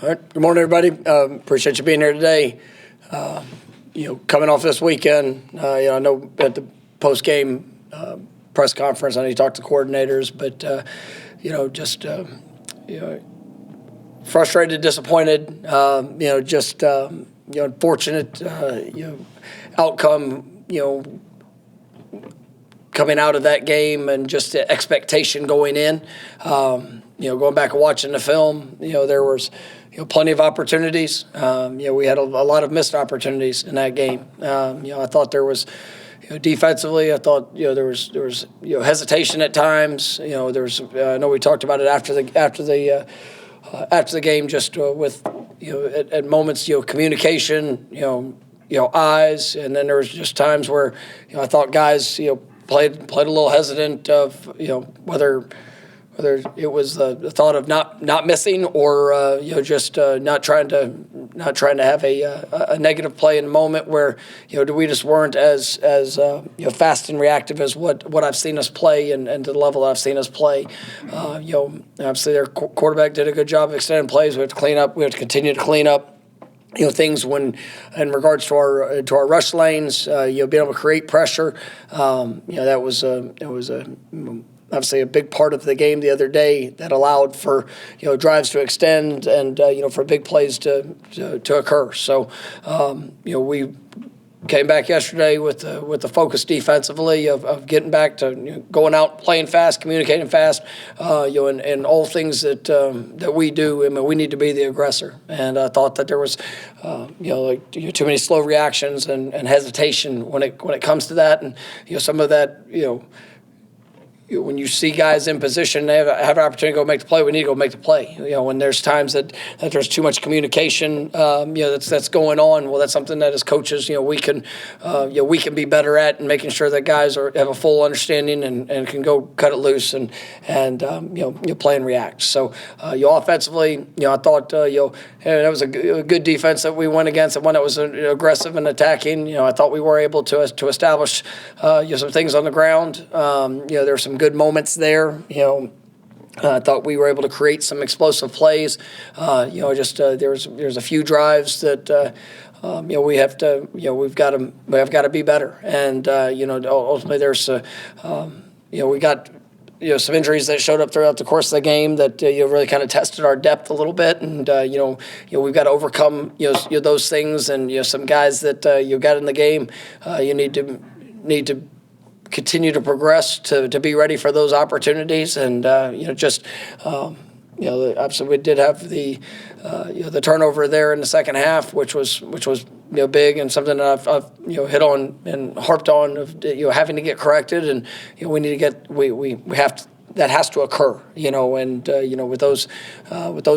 All right. Good morning, everybody. Appreciate you being here today. Coming off this weekend, I know at the post-game press conference, I know you talked to coordinators, but frustrated, disappointed. Unfortunate. Outcome. Coming out of that game and just the expectation going in. Going back and watching the film, there was plenty of opportunities. We had a lot of missed opportunities in that game. I thought there was, defensively, I thought there was hesitation at times. There was. I know we talked about it after the game, just with at moments communication, eyes, and then there was just times where I thought guys played a little hesitant of whether it was the thought of not missing or just not trying to have a negative play in a moment where we just weren't as fast and reactive as what I've seen us play and to the level I've seen us play. Obviously their quarterback did a good job of extending plays. We have to clean up. We have to continue to clean up. Things when in regards to our rush lanes, being able to create pressure. That was obviously a big part of the game the other day that allowed for drives to extend and for big plays to occur. So we came back yesterday with the focus defensively of getting back to going out, playing fast, communicating fast, and all things that we do. I mean, we need to be the aggressor. And I thought that there was, too many slow reactions and hesitation when it comes to that, and some of that, when you see guys in position, they have an opportunity to go make the play. We need to go make the play. When there's times that there's too much communication, that's going on. Well, that's something that as coaches, we can be better at, and making sure that guys have a full understanding and can go cut it loose and play and react. So, offensively, I thought that was a good defense that we went against, and one that was aggressive and attacking. I thought we were able to establish some things on the ground. There were some good moments there. I thought we were able to create some explosive plays. There's a few drives that we've got to be better. And ultimately there's we got some injuries that showed up throughout the course of the game that really kind of tested our depth a little bit, and we've got to overcome those things, and some guys that you got in the game, you need to continue to progress to be ready for those opportunities, and obviously we did have the turnover there in the second half, which was big, and something that I've hit on and harped on of having to get corrected, and we need to get we have to. That has to occur, and with those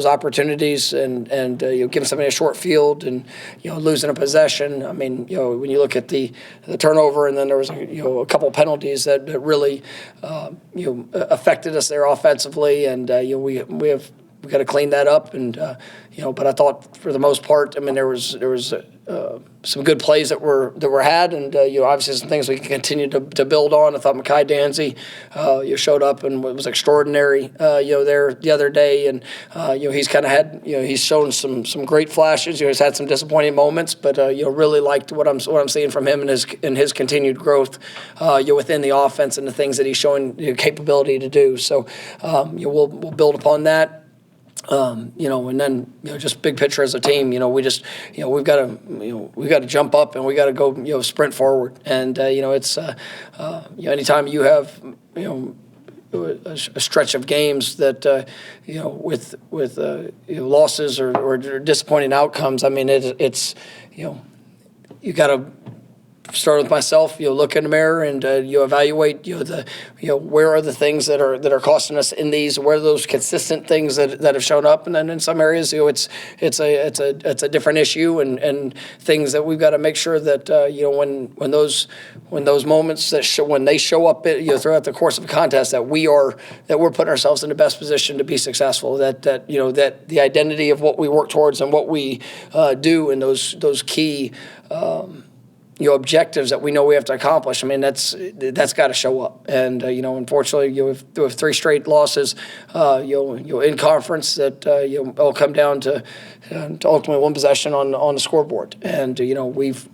opportunities and giving somebody a short field and losing a possession. I mean, when you look at the turnover, and then there was a couple penalties that really affected us there offensively, and we got to clean that up, and but I thought for the most part, I mean, there was some good plays that were had, and obviously some things we can continue to build on. I thought Mekhi Danzy showed up and was extraordinary there the other day, and he's kind of had he's shown some great flashes. He's had some disappointing moments, but really liked what I'm seeing from him and his continued growth within the offense and the things that he's showing capability to do. So we'll build upon that. And then just big picture as a team, we just we've got to jump up and we got to go sprint forward, and it's anytime you have a stretch of games that with losses or disappointing outcomes. I mean it's you got to start with myself. Look in the mirror and evaluate. Where are the things that are costing us in these? Where are those consistent things that have shown up? And then in some areas, it's a different issue and things that we've got to make sure that when those moments when they show up throughout the course of a contest that we're putting ourselves in the best position to be successful. That the identity of what we work towards and what we do in those key objectives that we know we have to accomplish. I mean, that's got to show up. And unfortunately, we have 3 straight losses, in conference that all come down to ultimately 1 possession on the scoreboard. And we've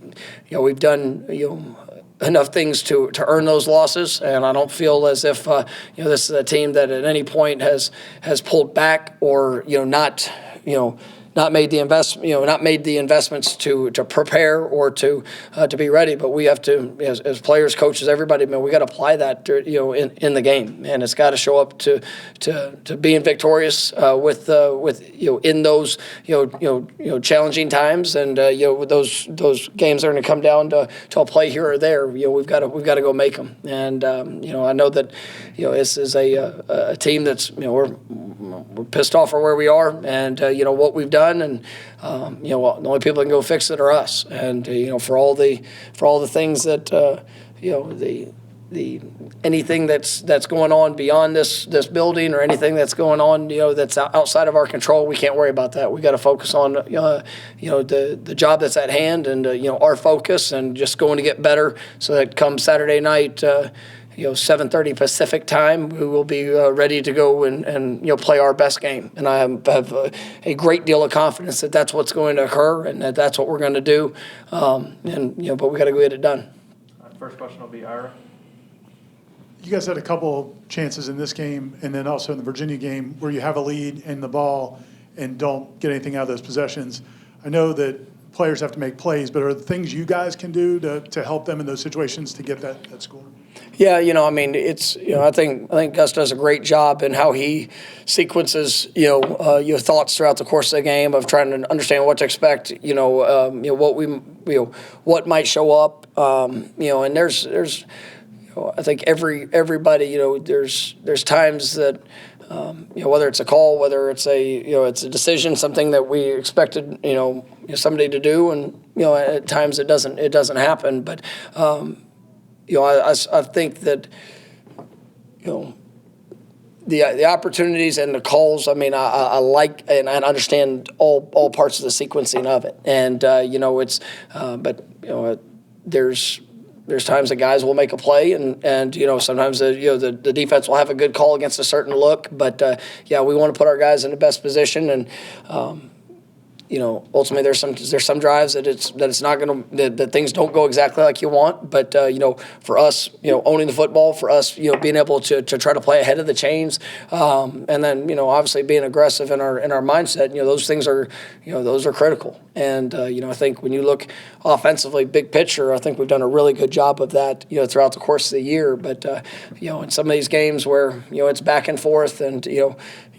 done enough things to earn those losses, and I don't feel as if this is a team that at any point has pulled back or not made the investments to prepare or to be ready. But we have to, as players, coaches, everybody, we got to apply that in the game, and it's got to show up to being victorious with in those challenging times, and those games are going to come down to a play here or there. We've got to go make them, and I know that this is a team that's we're pissed off for where we are, and what we've done, and the only people that can go fix it are us. And for all the things that the anything that's going on beyond this building, or anything that's going on that's outside of our control, we can't worry about that. We got to focus on the job that's at hand, and our focus, and just going to get better, so that come Saturday night, 7:30 Pacific time, we will be ready to go and play our best game. And I have a great deal of confidence that that's what's going to occur, and that's what we're going to do. But we got to go get it done. First question will be Ira. You guys had a couple chances in this game, and then also in the Virginia game, where you have a lead in the ball and don't get anything out of those possessions. I know that players have to make plays, but are there things you guys can do to help them in those situations to get that score? Yeah, it's I think Gus does a great job in how he sequences your thoughts throughout the course of the game, of trying to understand what to expect, what might show up, and there's I think everybody there's times that whether it's a call, whether it's a decision, something that we expected somebody to do, and at times it doesn't happen, but I think that the opportunities and the calls, I like and I understand all parts of the sequencing of it, and there's times that guys will make a play, and sometimes the defense will have a good call against a certain look, but we want to put our guys in the best position, and ultimately there's some drives that things don't go exactly like you want, but for us, owning the football, for us, being able to try to play ahead of the chains, and then obviously being aggressive in our mindset, those things are those are critical, and I think when you look offensively, big picture, I think we've done a really good job of that throughout the course of the year, but in some of these games where it's back and forth, and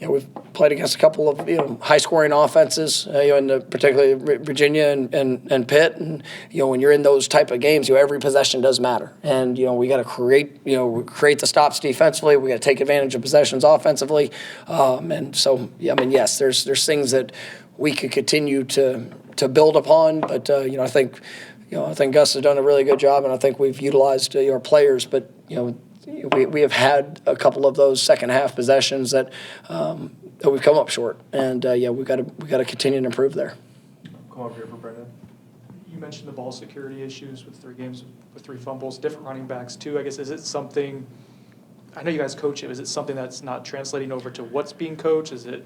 we've played against a couple of high-scoring offenses, particularly Virginia and Pitt, and when you're in those type of games, every possession does matter, and we got to create the stops defensively. We got to take advantage of possessions offensively, and so yes, there's things that we could continue to build upon, but I think Gus has done a really good job, and I think we've utilized our players, but we have had a couple of those second half possessions that we've come up short, and we got to continue to improve there. Come over here for Brendan. You mentioned the ball security issues with 3 games with 3 fumbles, different running backs too. I guess, is it something? I know you guys coach it. Is it something that's not translating over to what's being coached? Is it?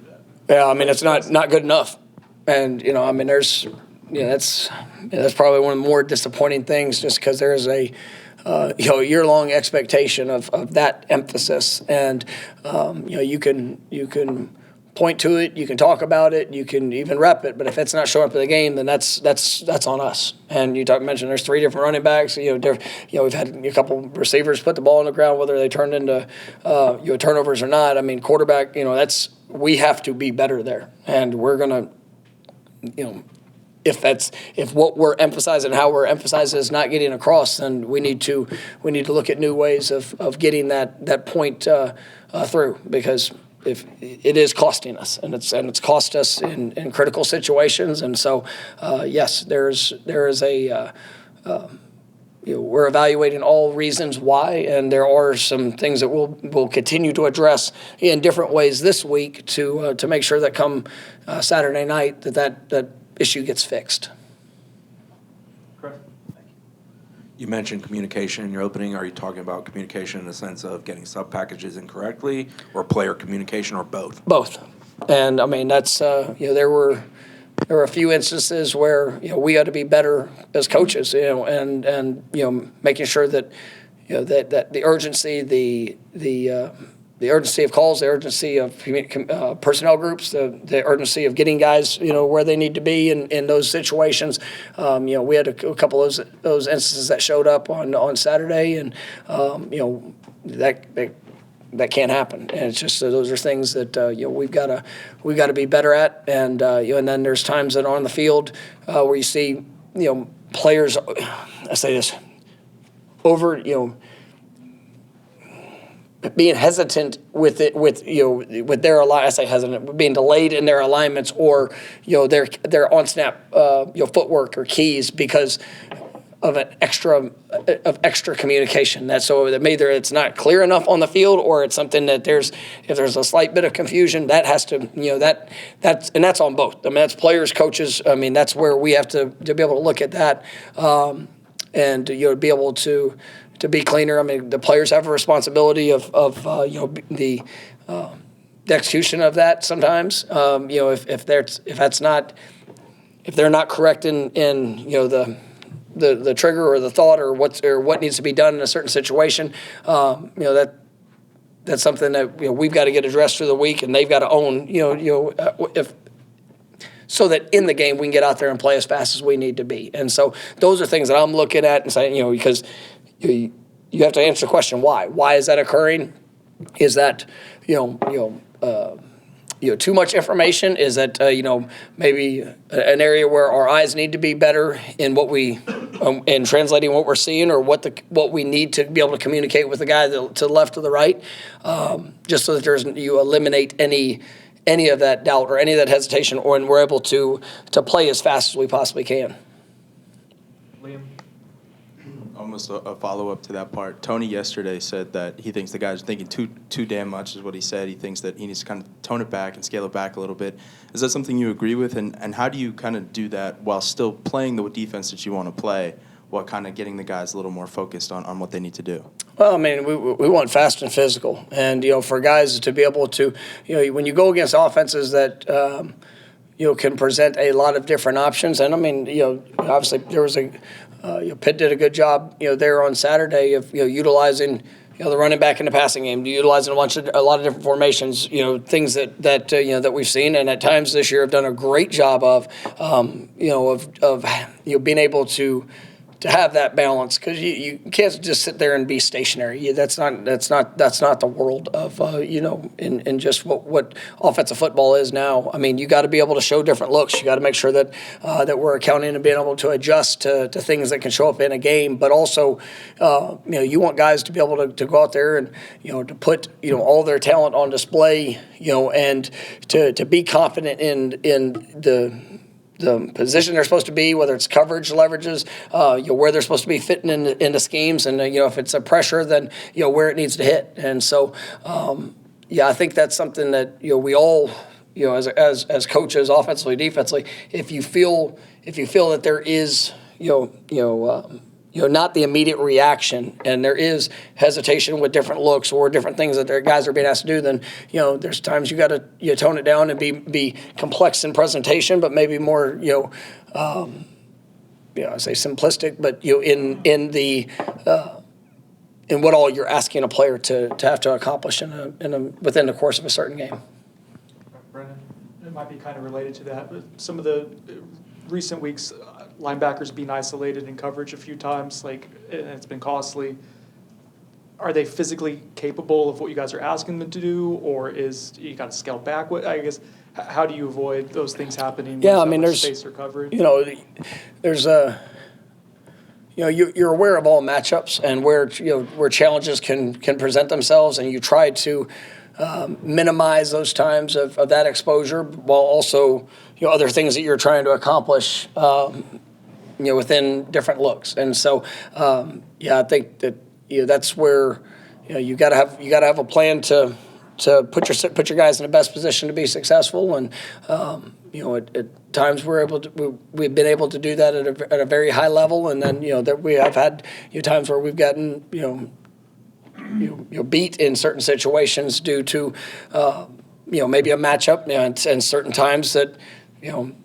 Yeah, it's not good enough, and there's that's probably one of the more disappointing things, just because there is a year-long expectation of that emphasis, and you can point to it, you can talk about it, you can even rep it, but if it's not showing up in the game, then that's on us. And mentioned there's 3 different running backs. We've had a couple receivers put the ball on the ground, whether they turned into turnovers or not. Quarterback, we have to be better there, and we're gonna, if what we're emphasizing, how we're emphasizing is not getting across, then we need to look at new ways of getting that point through, because if it is costing us, and it's cost us in critical situations, and so yes, there is a we're evaluating all reasons why, and there are some things that we'll continue to address in different ways this week to make sure that come Saturday night that issue gets fixed. Chris, thank You mentioned communication in your opening. Are you talking about communication in the sense of getting sub-packages incorrectly, or player communication, or both? Both. And I mean, that's, there were a few instances where, we had to be better as coaches, and making sure that, that the urgency, the urgency of calls, the urgency of personnel groups, the urgency of getting guys, where they need to be in those situations. We had a couple of those instances that showed up on Saturday, and that can't happen. And it's just those are things that we've got to be better at. And and then there's times that on the field where you see players, I say this, over being hesitant with their I say hesitant, being delayed in their alignments, or their on snap footwork or keys because of extra communication. That maybe it's not clear enough on the field, or it's something that if there's a slight bit of confusion, that has to that's on both. I mean, that's players, coaches. I mean, that's where we have to be able to look at that, and be able to be cleaner. I mean, the players have a responsibility of the execution of that sometimes. If they're not correct in the trigger or the thought or what needs to be done in a certain situation, that's something that we've got to get addressed through the week, and they've got to own so that in the game we can get out there and play as fast as we need to be. And so those are things that I'm looking at and saying, because you have to answer the question, why? Why is that occurring? Is that too much information? Is that maybe an area where our eyes need to be better in what we in translating what we're seeing, or what we need to be able to communicate with the guy to the left or the right, just so that you eliminate any of that doubt or any of that hesitation, and we're able to play as fast as we possibly can. Liam? Almost a follow-up to that part. Tony yesterday said that he thinks the guys are thinking too damn much, is what he said. He thinks that he needs to kind of tone it back and scale it back a little bit. Is that something you agree with? And how do you kind of do that while still playing the defense that you want to play, while kind of getting the guys a little more focused on what they need to do? Well, I mean, we want fast and physical. And, for guys to be able to, when you go against offenses that, can present a lot of different options. And, I mean, obviously there was Pitt did a good job, there on Saturday of, utilizing, the running back in the passing game, utilizing a lot of different formations, things that we've seen, and at times this year have done a great job of being able to have that balance, because you can't just sit there and be stationary. That's not the world of in just what offensive football is now. I mean, you got to be able to show different looks. You got to make sure that that we're accounting and being able to adjust to things that can show up in a game. But also, you want guys to be able to go out there and to put all their talent on display. And to be confident in the position they're supposed to be, whether it's coverage, leverages, where they're supposed to be fitting into schemes, and if it's a pressure, then where it needs to hit. And so, I think that's something that we all, as coaches, offensively, defensively, if you feel that there is not the immediate reaction, and there is hesitation with different looks or different things that their guys are being asked to do, then there's times you got to tone it down and be complex in presentation, but maybe more I say simplistic, but in what all you're asking a player to have to accomplish within the course of a certain game. Brendan? It might be kind of related to that, but some of the recent weeks, linebackers being isolated in coverage a few times, and it's been costly. Are they physically capable of what you guys are asking them to do, or is you got to scale back? I guess, how do you avoid those things happening? Yeah, I mean, there's space or coverage. There's you're aware of all matchups and where challenges can present themselves, and you try to minimize those times of that exposure, while also other things that you're trying to accomplish within different looks. And so I think that that's where you got to have a plan to to put your guys in the best position to be successful. And at times we've been able to do that at a very high level. And then that we have had times where we've gotten beat in certain situations due to maybe a matchup, and certain times that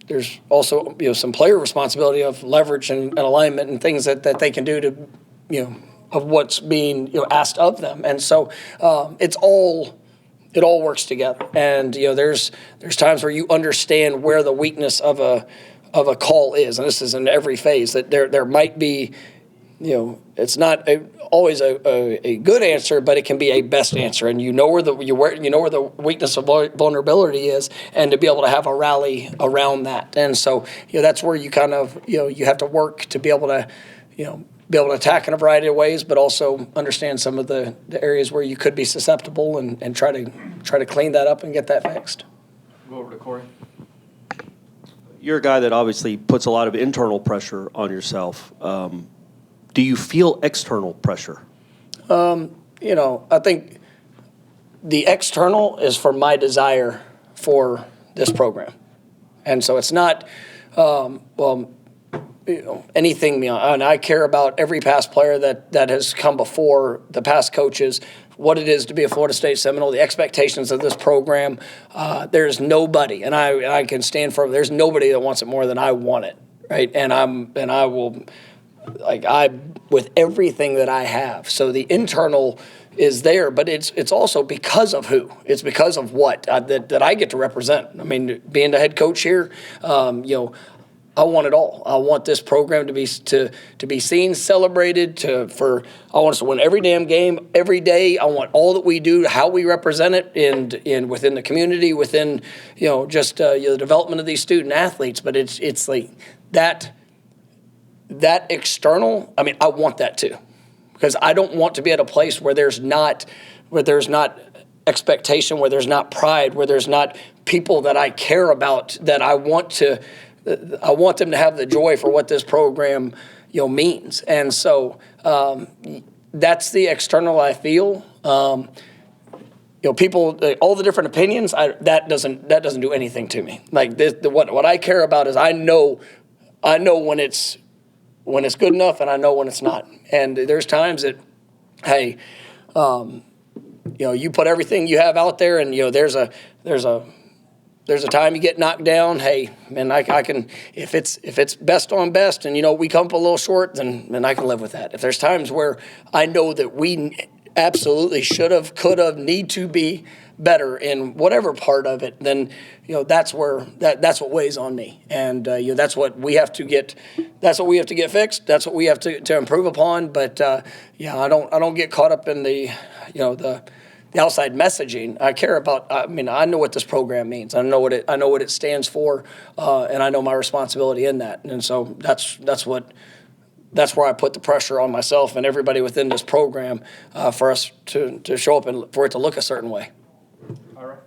there's also some player responsibility of leverage and alignment and things that they can do to of what's being asked of them. And so it all works together. And there's times where you understand where the weakness of a call is, and this is in every phase, that there might be it's not always a good answer, but it can be a best answer, and you know where the weakness of vulnerability is, and to be able to have a rally around that. And so that's where you kind of you have to work to be able to be able to attack in a variety of ways, but also understand some of the areas where you could be susceptible, and try to clean that up and get that fixed. Go over to Corey. You're a guy that obviously puts a lot of internal pressure on yourself. Do you feel external pressure? I think the external is for my desire for this program. And so it's not, anything beyond. And I care about every past player that has come before, the past coaches, what it is to be a Florida State Seminole, the expectations of this program. There's nobody, and I can stand for, there's nobody that wants it more than I want it, right? And I will, with everything that I have. So the internal is there, but it's also because of who. It's because of what that I get to represent. I mean, being the head coach here, I want it all. I want this program to be seen, celebrated. I want us to win every damn game, every day. I want all that we do, how we represent it, and within the community, within just the development of these student athletes. But it's like that external. I mean, I want that too, because I don't want to be at a place where there's not expectation, where there's not pride, where there's not people that I care about, that I want them to have the joy for what this program means. And so that's the external I feel. People, all the different opinions, that doesn't do anything to me. Like what I care about is I know when it's good enough, and I know when it's not. And there's times that, hey, you put everything you have out there, and there's a time you get knocked down. Hey, man, I can, if it's best on best, and we come up a little short, then I can live with that. If there's times where I know that we absolutely should have, could have, need to be better in whatever part of it, then that's where that's what weighs on me, and that's what we have to get. That's what we have to get fixed. That's what we have to improve upon. But I don't get caught up in the outside messaging. I care about. I mean, I know what this program means. I know what it stands for, and I know my responsibility in that. And so that's where I put the pressure on myself and everybody within this program for us to show up and for it to look a certain way. All right.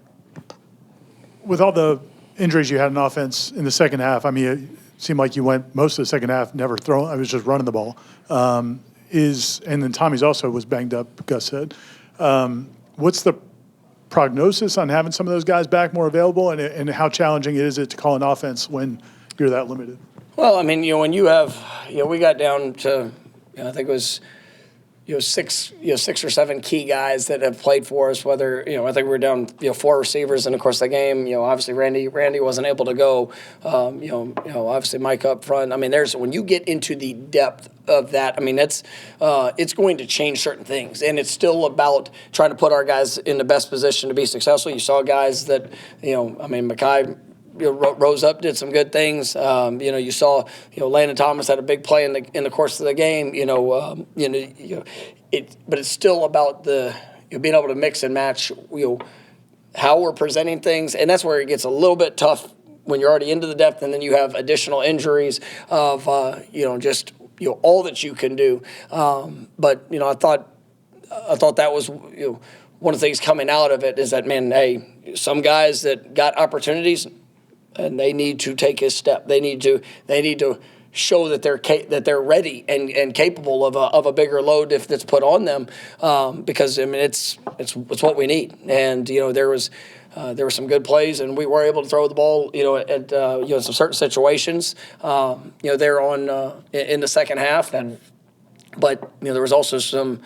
With all the injuries you had in offense in the second half, I mean, it seemed like you went most of the second half never throwing. I was just running the ball. And then Tommy's also was banged up, Gus said. What's the prognosis on having some of those guys back more available, and how challenging is it to call an offense when you're that limited? Well, I mean, when you have, we got down to, I think it was, six or seven key guys that have played for us. Whether I think we were down, 4 receivers, and of course the game. Obviously Randy wasn't able to go. Obviously Mike up front. I mean, when you get into the depth of that, I mean, it's going to change certain things, and it's still about trying to put our guys in the best position to be successful. You saw guys that, Makai rose up, did some good things. You saw, Landon Thomas had a big play in the course of the game. But it's still about being able to mix and match, how we're presenting things, and that's where it gets a little bit tough when you're already into the depth, and then you have additional injuries of just all that you can do. But I thought that was one of the things coming out of it is that, man, hey, some guys that got opportunities, and they need to take a step. They need to show that they're ready and capable of a bigger load if that's put on them, because I mean it's what we need. And there were some good plays, and we were able to throw the ball at some certain situations there on in the second half, but there was also some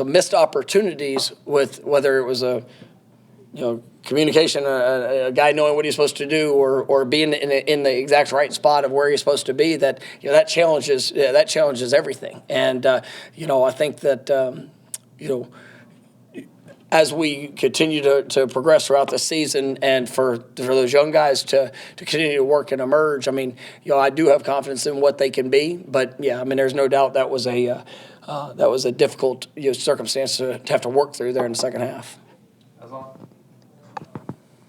missed opportunities with whether it was communication, a guy knowing what he's supposed to do, or being in the exact right spot of where he's supposed to be. That that challenges everything. And I think that as we continue to progress throughout the season, and for those young guys to continue to work and emerge, I mean, I do have confidence in what they can be. But yeah, I mean, there's no doubt that was a difficult circumstance to have to work through there in the second half.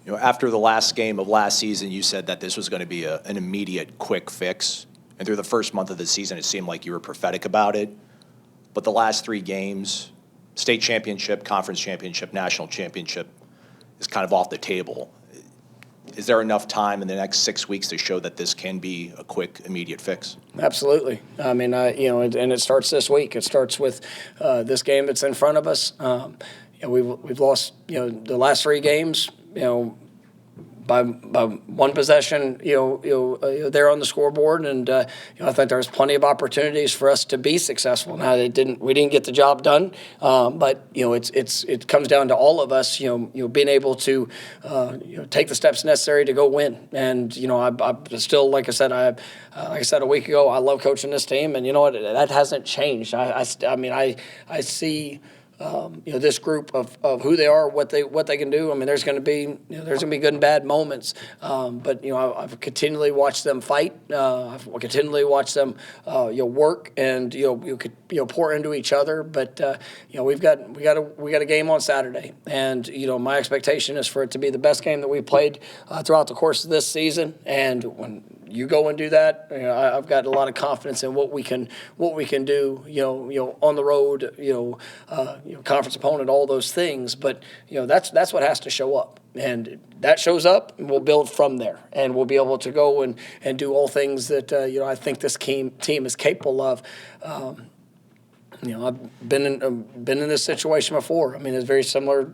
After the last game of last season, you said that this was going to be an immediate, quick fix. And through the first month of the season, it seemed like you were prophetic about it. But the last 3 games, state championship, conference championship, national championship, is kind of off the table. Is there enough time in the next 6 weeks to show that this can be a quick, immediate fix? Absolutely. I mean, and it starts this week. It starts with this game that's in front of us. We've lost, the last 3 games, by one possession, there on the scoreboard, and I think there's plenty of opportunities for us to be successful. Now we didn't get the job done, but it comes down to all of us, being able to take the steps necessary to go win. And I still, like I said a week ago, I love coaching this team, and that hasn't changed. I see. This group of who they are, what they can do. I mean, there's going to be good and bad moments, but I've continually watched them fight. I've continually watched them work, and you could pour into each other. But we got a game on Saturday, and my expectation is for it to be the best game that we've played throughout the course of this season. And when you go and do that, I've got a lot of confidence in what we can do. On the road, conference opponent, all those things. But that's what has to show up, and that shows up, and we'll build from there, and we'll be able to go and do all things that I think this team is capable of. I've been in this situation before. I mean, it's very similar,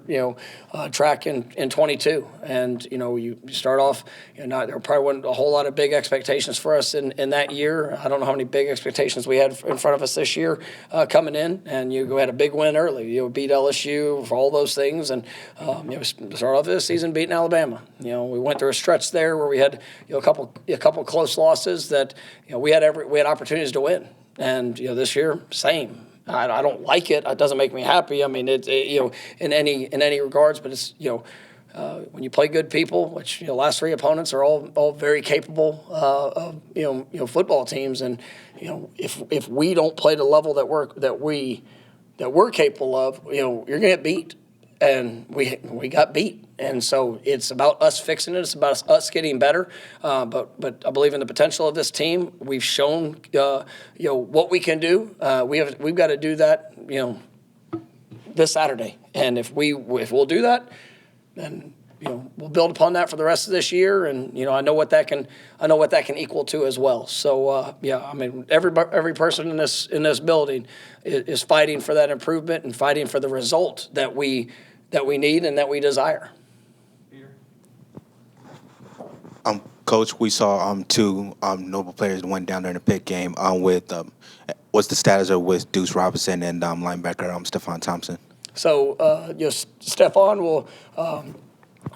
track in 22. And, you start off, there probably wasn't a whole lot of big expectations for us in that year. I don't know how many big expectations we had in front of us this year coming in. And you had a big win early. Beat LSU for all those things. And, start off this season beating Alabama. We went through a stretch there where we had, a couple close losses that, we had opportunities to win. And, this year, same. I don't like it. It doesn't make me happy. I mean, in any regards, but it's when you play good people, which last 3 opponents are all very capable of football teams, and if we don't play the level that we're capable of, you're gonna get beat, and we got beat. And so it's about us fixing it. It's about us getting better. But I believe in the potential of this team. We've shown, what we can do. We've got to do that, this Saturday. And if we'll do that, then we'll build upon that for the rest of this year. And I know what that can equal to as well. So I mean, every person in this building is fighting for that improvement and fighting for the result that we need and that we desire. Coach, we saw 2 Noble players went down there in the pit game with what's the status of with Deuce Robinson and linebacker Stephon Thompson? So Stephon will.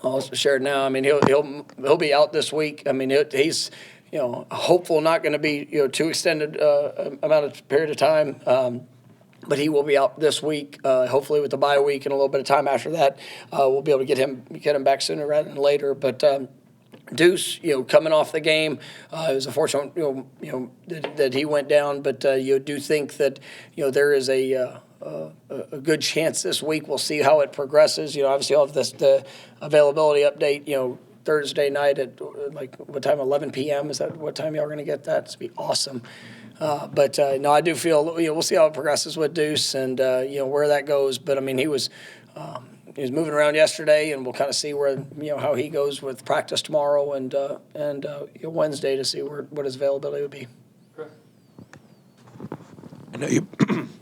I'll share it now. I mean, he'll be out this week. I mean, he's hopeful not going to be too extended amount of period of time. But he will be out this week, hopefully with the bye week and a little bit of time after that. We'll be able to get him back sooner rather than later. But Deuce, coming off the game, it was unfortunate, that he went down. But you do think that there is a good chance this week. We'll see how it progresses. Obviously, I'll have the availability update. Thursday night at what time? 11 p.m. Is that what time y'all are going to get that? It's be awesome. But no, I do feel we'll see how it progresses with Deuce and where that goes. But I mean, he was he was moving around yesterday, and we'll kind of see where how he goes with practice tomorrow and Wednesday to see what his availability would be. I know you.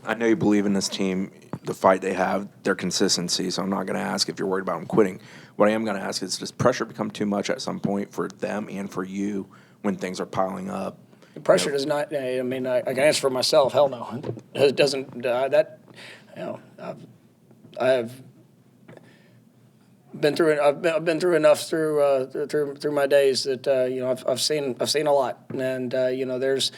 I know you believe in this team, the fight they have, their consistency. So I'm not going to ask if you're worried about them quitting. What I am going to ask is, does pressure become too much at some point for them and for you when things are piling up? The pressure does not. I mean, I can answer for myself. Hell no, it doesn't. I've been through. I've been through enough through my days that I've seen a lot, and there's.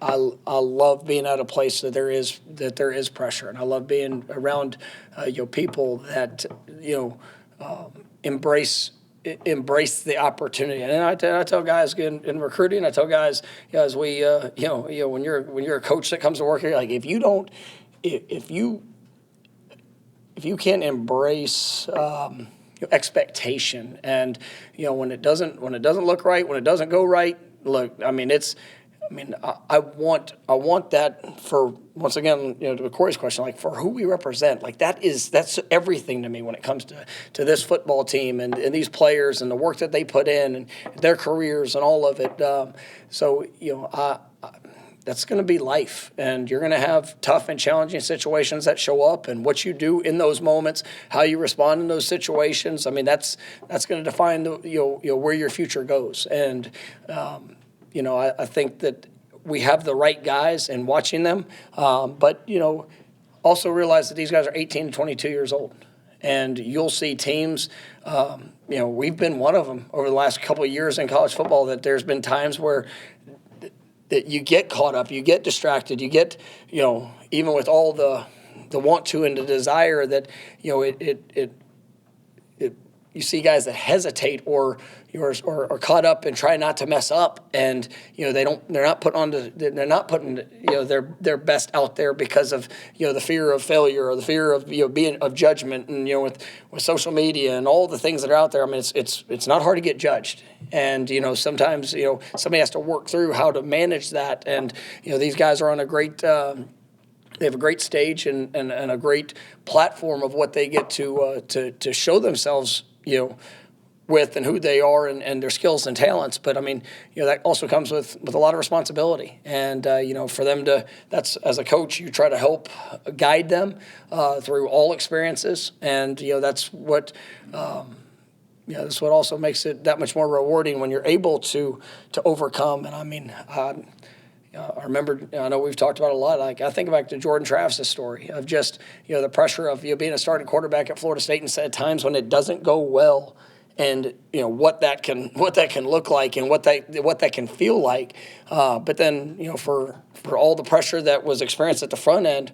I love being at a place that there is pressure, and I love being around people that embrace the opportunity. And I tell guys in recruiting, I tell guys as we when you're a coach that comes to work here, like if you can't embrace expectation, and when it doesn't look right, when it doesn't go right, look, I want that for, once again, to Corey's question, like for who we represent, like that's everything to me when it comes to this football team and these players and the work that they put in and their careers and all of it. That's going to be life, and you're going to have tough and challenging situations that show up, and what you do in those moments, how you respond in those situations. I mean, that's going to define where your future goes. And I think that we have the right guys in watching them, but also realize that these guys are 18 to 22 years old, and you'll see teams. We've been one of them over the last couple of years in college football. That there's been times where that you get caught up, you get distracted, you get even with all the want to and the desire that you see guys that hesitate or caught up and try not to mess up, and they're not putting their best out there because of the fear of failure or the fear of being of judgment, and with social media and all the things that are out there. I mean, it's not hard to get judged, and sometimes somebody has to work through how to manage that, and these guys are on a great. They have a great stage and a great platform of what they get to show themselves, with and who they are and their skills and talents. But I mean, that also comes with a lot of responsibility. And for them that's as a coach, you try to help guide them through all experiences, and that's what. That's what also makes it that much more rewarding when you're able to overcome. And I mean. I remember, I know we've talked about it a lot. Like I think back to Jordan Travis's story of just, the pressure of being a starting quarterback at Florida State, and at times when it doesn't go well, and what that can look like and what that can feel like. But then for all the pressure that was experienced at the front end,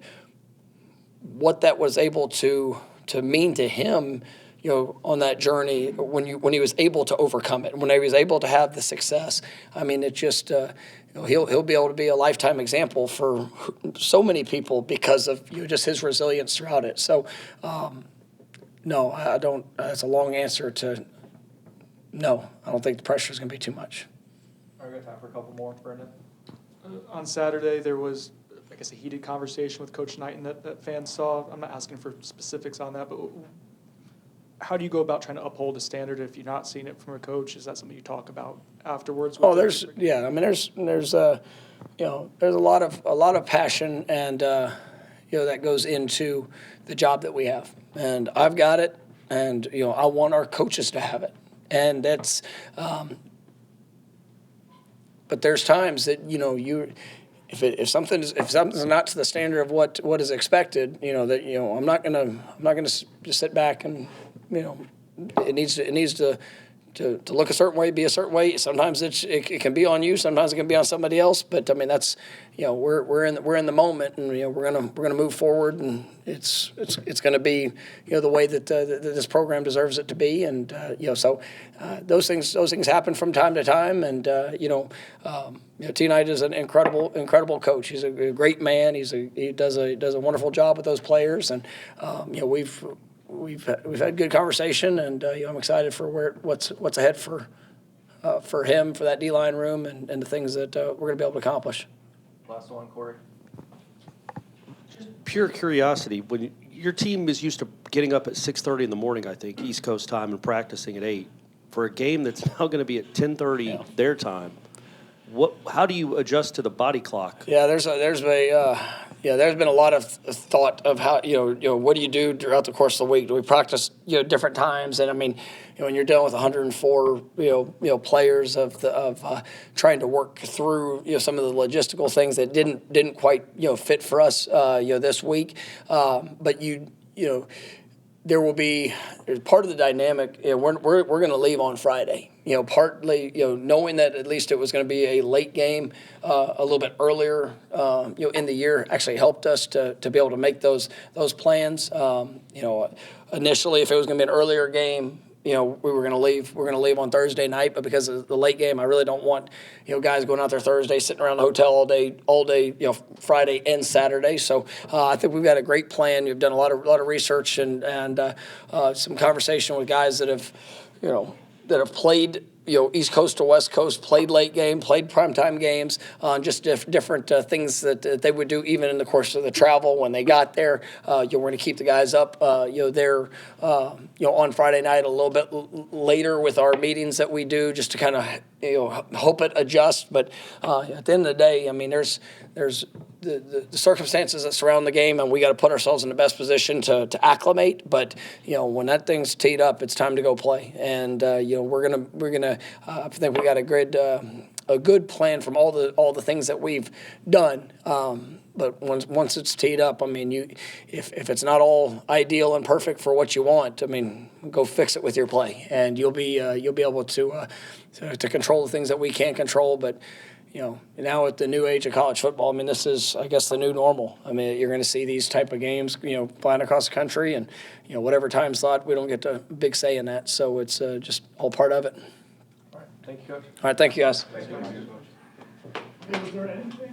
what that was able to mean to him. On that journey when he was able to overcome it, when he was able to have the success. I mean, it just he'll be able to be a lifetime example for so many people because of just his resilience throughout it. So, no, I don't. That's a long answer to no. I don't think the pressure is going to be too much. All right, we got time for a couple more, Brendan. On Saturday, there was, I guess, a heated conversation with Coach Knighton that fans saw. I'm not asking for specifics on that, but how do you go about trying to uphold a standard if you're not seeing it from a coach? Is that something you talk about afterwards? Oh, there's a lot of passion and that goes into the job that we have, and I've got it, and I want our coaches to have it, and that's. But there's times that if something's not to the standard of what is expected, I'm not gonna just sit back and it needs to look a certain way, be a certain way. Sometimes it can be on you, sometimes it can be on somebody else. But I mean that's we're in the moment, and we're gonna move forward, and it's gonna be the way that this program deserves it to be, and so those things happen from time to time, and T. Knight is an incredible coach. He's a great man. He does a wonderful job with those players, and We've had good conversation, and I'm excited for what's ahead for him, for that D-line room, and the things that we're going to be able to accomplish. Last one, Corey. Just pure curiosity. When your team is used to getting up at 6:30 in the morning, I think, East Coast time, and practicing at 8. For a game that's now going to be at 10:30 their time, how do you adjust to the body clock? Yeah, there's been a lot of thought of how what do you do throughout the course of the week? Do we practice different times? And I mean, when you're dealing with 104 players of trying to work through some of the logistical things that didn't quite fit for us this week, but there will be part of the dynamic. We're going to leave on Friday. Partly knowing that at least it was going to be a late game, a little bit earlier in the year actually helped us to be able to make those plans. Initially, if it was going to be an earlier game, we were going to leave. We're going to leave on Thursday night, but because of the late game, I really don't want guys going out there Thursday, sitting around the hotel all day, Friday and Saturday. So I think we've got a great plan. We've done a lot of research and some conversation with guys that have played East Coast to West Coast, played late game, played primetime games, just different things that they would do even in the course of the travel when they got there. We're going to keep the guys up, there, on Friday night a little bit later with our meetings that we do, just to kind of hope it adjusts. But at the end of the day, I mean, there's the circumstances that surround the game, and we got to put ourselves in the best position to acclimate. But when that thing's teed up, it's time to go play. And we're gonna. I think we got a good plan from all the things that we've done. But once it's teed up, I mean, if it's not all ideal and perfect for what you want, I mean, go fix it with your play, and you'll be able to control the things that we can't control. But now at the new age of college football, I mean, this is, I guess, the new normal. I mean, you're going to see these type of games, flying across the country, and whatever time slot, we don't get a big say in that. So it's just all part of it. All right, thank you, Coach. All right, thank you, guys. Was there anything